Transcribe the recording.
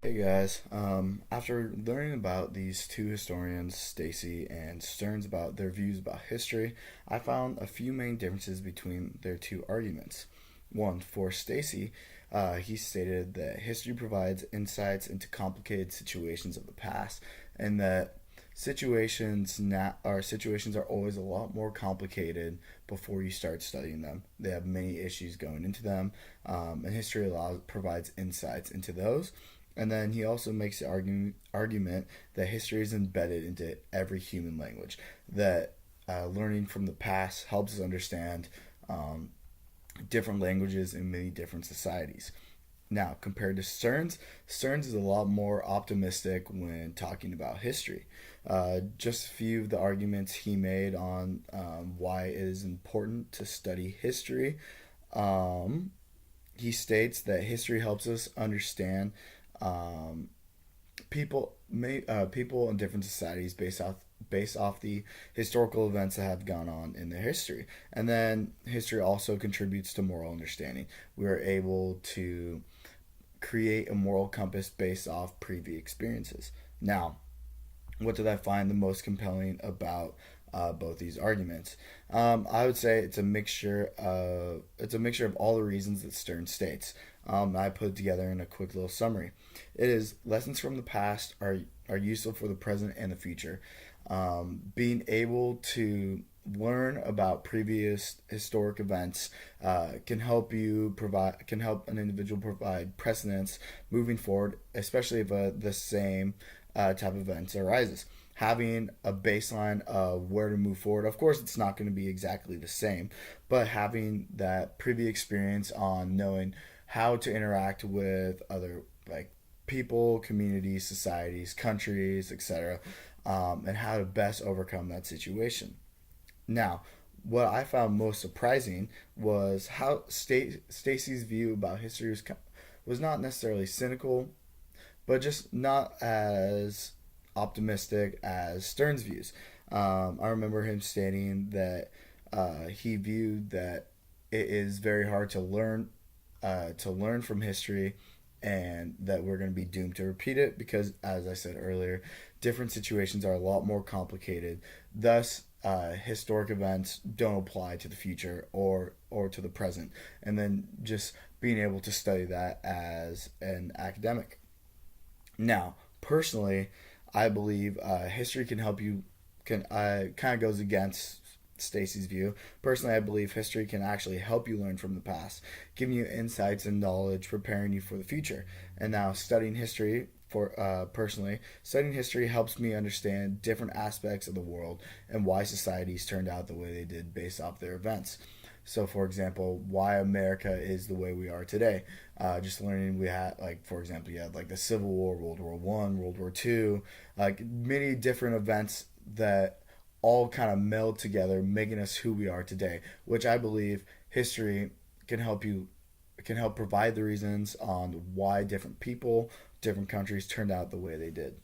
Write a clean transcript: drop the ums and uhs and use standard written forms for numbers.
Hey guys, after learning about these two historians, Stacy and Stearns, about their views about history, I found a few main differences between their two arguments. One, for Stacy, he stated that history provides insights into complicated situations of the past, and that situations are always a lot more complicated before you start studying them. They have many issues going into them, and history provides insights into those. And then he also makes the argument that history is embedded into every human language, that learning from the past helps us understand um, different languages in many different societies. Now, compared to Stearns, Stearns is a lot more optimistic when talking about history. Just a few of the arguments he made on why it is important to study history. Um, he states that history helps us understand um, people in different societies based off the historical events that have gone on in their history. And then history also contributes to moral understanding. We are able to create a moral compass based off previous experiences. Now, what did I find the most compelling about both these arguments? I would say it's a mixture of all the reasons that Stern states. I put it together in a quick little summary. It is lessons from the past are useful for the present and the future. Being able to learn about previous historic events can help an individual provide precedents moving forward, especially if the same type of events arises. Having a baseline of where to move forward. Of course, it's not going to be exactly the same, but having that previous experience on knowing how to interact with other like people, communities, societies, countries, etc., and how to best overcome that situation. Now, what I found most surprising was how Stacy's view about history was not necessarily cynical, but just not as optimistic as Stern's views. I remember him stating that he viewed that it is very hard to learn from history, and that we're going to be doomed to repeat it because, as I said earlier, different situations are a lot more complicated. Thus, historic events don't apply to the future or to the present, and then just being able to study that as an academic. Now, personally, I believe history can help you. Can kind of goes against Stacy's view. Personally, I believe history can actually help you learn from the past, giving you insights and knowledge, preparing you for the future. And now, studying history helps me understand different aspects of the world and why societies turned out the way they did based off their events. So, for example, why America is the way we are today. Just learning we had, like, for example, you had like the Civil War, World War One, World War Two, like many different events that all kind of meld together, making us who we are today. Which I believe history can help you can help provide the reasons on why different people, different countries turned out the way they did.